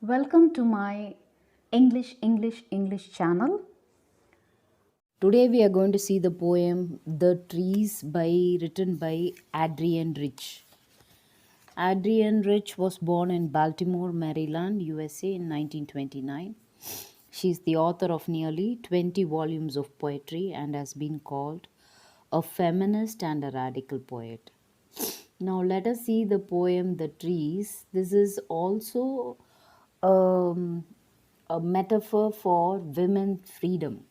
Welcome to my English channel. Today we are going to see the poem The Trees written by Adrienne Rich. Adrienne Rich was born in Baltimore, Maryland, USA in 1929. She is the author of nearly 20 volumes of poetry and has been called a feminist and a radical poet. Now let us see the poem The Trees. This is also um, a metaphor for women's freedom.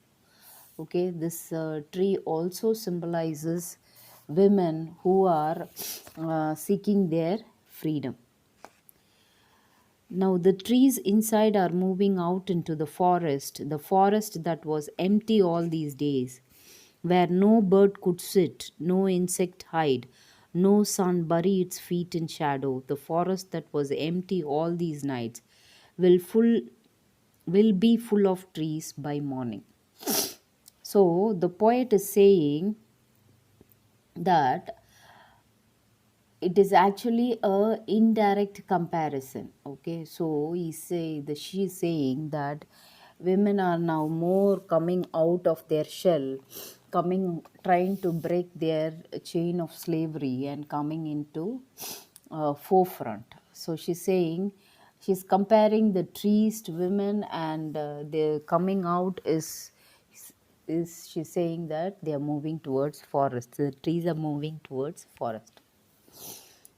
Okay, this tree also symbolizes women who are seeking their freedom. Now the trees inside are moving out into the forest that was empty all these days, where no bird could sit, no insect hide, no sun bury its feet in shadow. The forest that was empty all these nights will full will be full of trees by morning. So the poet is saying that it is actually a indirect comparison. Okay, so she is saying that women are now more coming out of their shell, coming trying to break their chain of slavery and coming into forefront. So she's saying, she's comparing the trees to women, and the coming out is she's saying that they are moving towards forest, the trees are moving towards forest.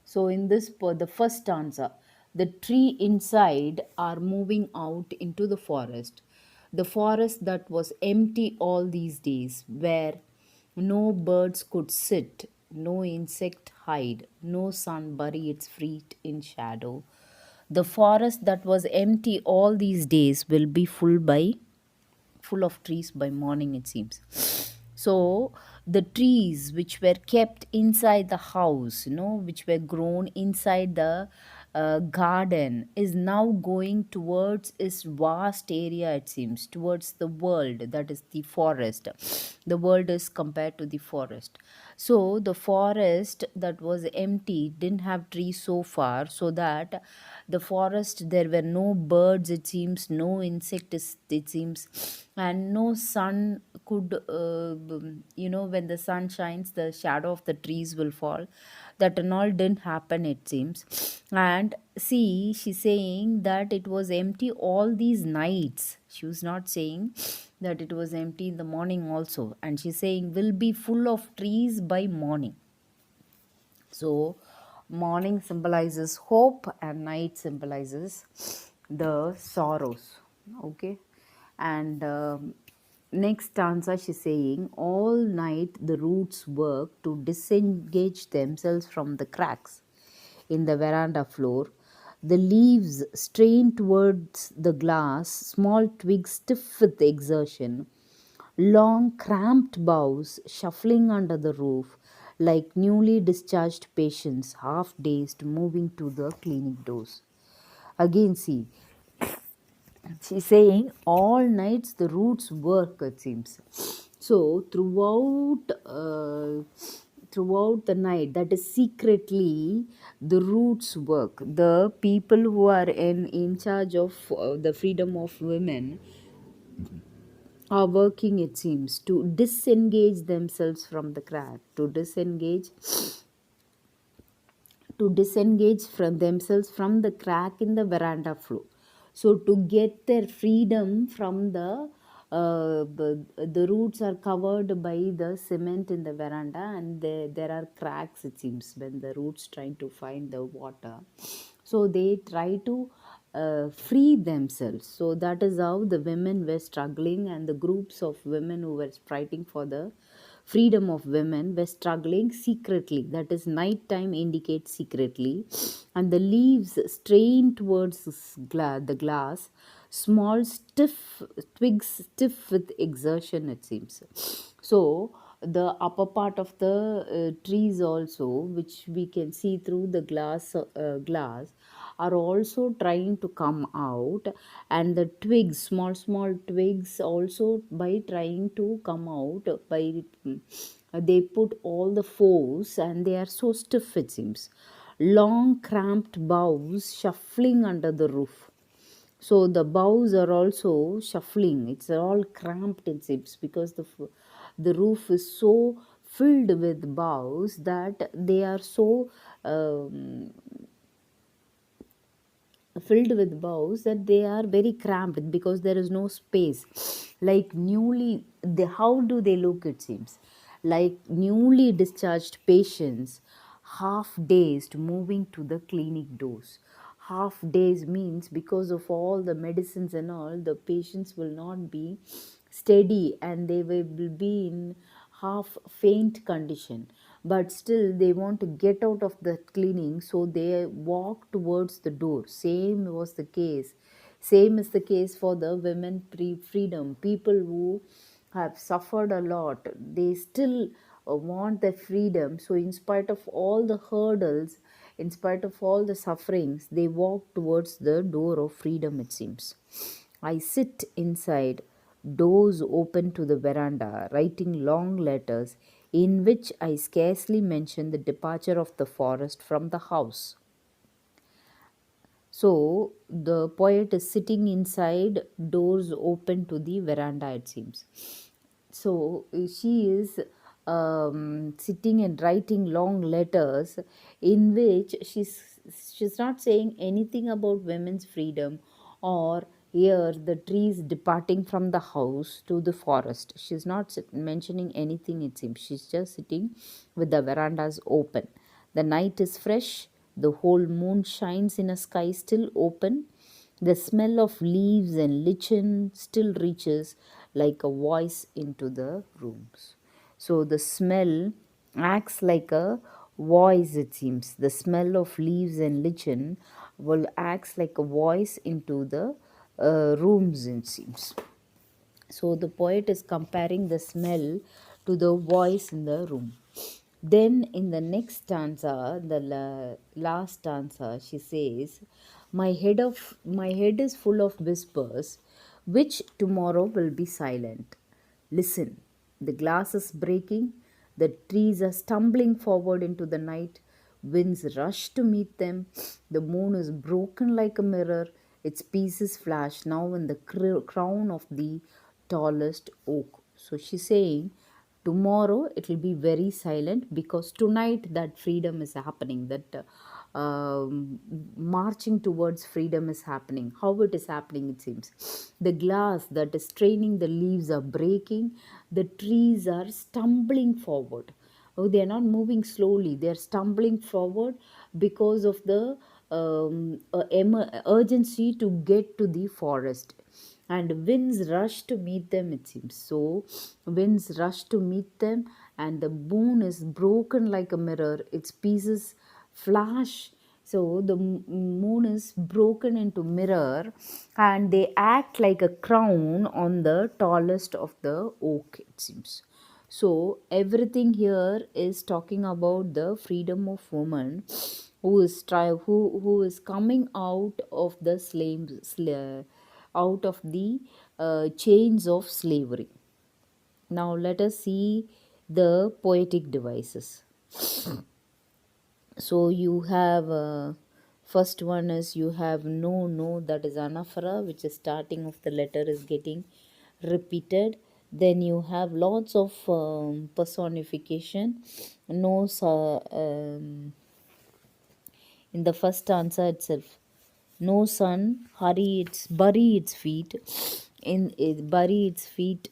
So in this, the first stanza, the tree inside are moving out into the forest that was empty all these days, where no birds could sit, no insect hide, no sun bury its feet in shadow. The forest that was empty all these days will be full of trees by morning, it seems. So the trees which were kept inside the house, which were grown inside the garden, is now going towards its vast area, it seems, towards the world, that is the forest. The world is compared to the forest. So the forest that was empty didn't have trees so far, so that the forest, there were no birds, it seems, no insects, it seems, and no sun could, when the sun shines, the shadow of the trees will fall. That and all didn't happen, it seems. And see, she's saying that it was empty all these nights. She was not saying that it was empty in the morning also. And she's saying will be full of trees by morning. So morning symbolizes hope and night symbolizes the sorrows. Okay. And next stanza, she's saying, all night the roots work to disengage themselves from the cracks in the veranda floor. The leaves strain towards the glass, small twigs stiff with exertion, long cramped boughs shuffling under the roof like newly discharged patients, half dazed, moving to the clinic doors. Again, see, she's saying all nights the roots work, it seems. So throughout the night, that is secretly, the roots work. The people who are in charge of the freedom of women are working, it seems, to disengage themselves from the crack, to disengage from themselves from the crack in the veranda floor. So to get their freedom from the roots are covered by the cement in the veranda, and there are cracks, it seems, when the roots trying to find the water. So they try to free themselves. So that is how the women were struggling, and the groups of women who were fighting for the freedom of women were struggling secretly. That is, nighttime indicates secretly. And the leaves strain towards the glass, small stiff twigs stiff with exertion, it seems. So the upper part of the trees also, which we can see through the glass, are also trying to come out. And the twigs, small twigs, also by trying to come out, by they put all the force, and they are so stiff, it seems. Long cramped boughs shuffling under the roof, So the boughs are also shuffling. It's all cramped, it seems, because the roof is so filled with boughs that they are so um, filled with boughs that they are very cramped because there is no space. Like newly, how do they look? It seems like newly discharged patients, half dazed, moving to the clinic doors. Half days means because of all the medicines and all, the patients will not be steady and they will be in half faint condition, but still they want to get out of the clinic, so they walk towards the door. Same is the case for the women freedom. People who have suffered a lot, they still want their freedom. So in spite of all the hurdles, in spite of all the sufferings, they walk towards the door of freedom, it seems. I sit inside, doors open to the veranda, writing long letters in which I scarcely mention the departure of the forest from the house. So the poet is sitting inside, doors open to the veranda, it seems. So she is sitting and writing long letters in which she's not saying anything about women's freedom, or here the trees departing from the house to the forest. She's not mentioning anything, it seems. She's just sitting with the verandas open. The night is fresh, the whole moon shines in a sky still open. The smell of leaves and lichen still reaches like a voice into the rooms. So the smell acts like a voice, it seems. The smell of leaves and lichen will acts like a voice into the rooms, it seems. So the poet is comparing the smell to the voice in the room. Then in the next stanza, the last stanza, she says, my head is full of whispers, which tomorrow will be silent. Listen, the glass is breaking, the trees are stumbling forward into the night, winds rush to meet them, the moon is broken like a mirror, its pieces flash now in the crown of the tallest oak. So she's saying, tomorrow it will be very silent because tonight that freedom is happening, that marching towards freedom is happening. How it is happening, it seems. The glass that is straining the leaves are breaking, the trees are stumbling forward. Oh, they are not moving slowly, they are stumbling forward because of the urgency to get to the forest. And winds rush to meet them, it seems. So winds rush to meet them, and the moon is broken like a mirror, its pieces flash. So the moon is broken into mirror, and they act like a crown on the tallest of the oak, it seems. So everything here is talking about the freedom of woman who is coming out of the out of the chains of slavery. Now let us see the poetic devices. So you have first one is you have no, that is anaphora, which is starting of the letter is getting repeated. Then you have lots of personification. No, in the first answer itself, no sun, bury its feet bury its feet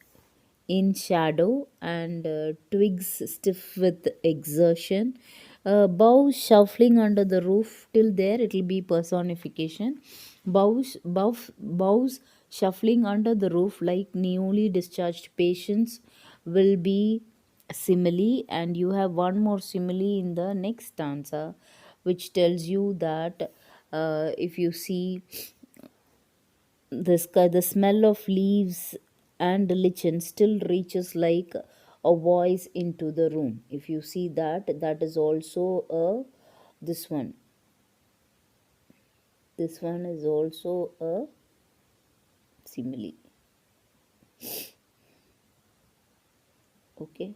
in shadow, and twigs stiff with exertion. Boughs shuffling under the roof, till there it will be personification. Boughs shuffling under the roof like newly discharged patients will be simile. And you have one more simile in the next stanza, which tells you that if you see the smell of leaves and lichen still reaches like a voice into the room. If you see that, that is also a this one. This one is also a simile. Okay,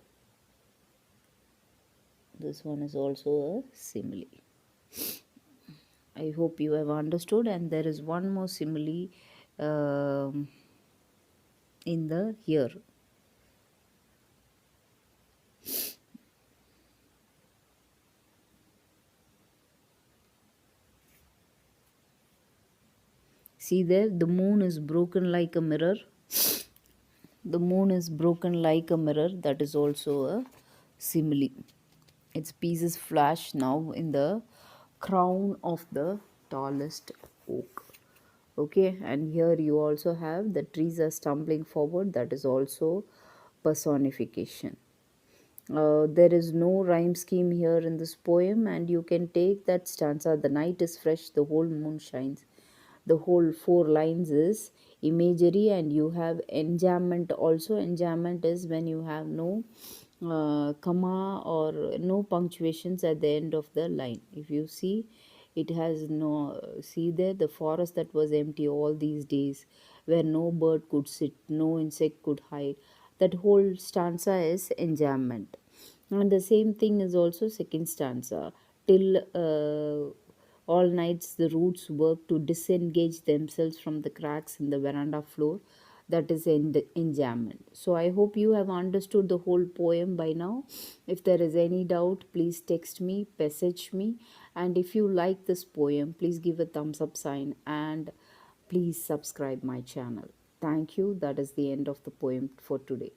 this one is also a simile. I hope you have understood. And there is one more simile um, in the here. See there, the moon is broken like a mirror. The moon is broken like a mirror. That is also a simile. Its pieces flash now in the crown of the tallest oak. Okay, and here you also have the trees are stumbling forward. That is also personification. There is no rhyme scheme here in this poem, and you can take that stanza, the night is fresh, the whole moon shines. The whole four lines is imagery, and you have enjambment also. Enjambment is when you have no comma or no punctuations at the end of the line. If you see, it has no, see there, the forest that was empty all these days, where no bird could sit, no insect could hide. That whole stanza is enjambment. And the same thing is also second stanza. Till all nights the roots work to disengage themselves from the cracks in the veranda floor. That is enjambment. So I hope you have understood the whole poem by now. If there is any doubt, please text me, message me. And if you like this poem, please give a thumbs up sign and please subscribe my channel. Thank you. That is the end of the poem for today.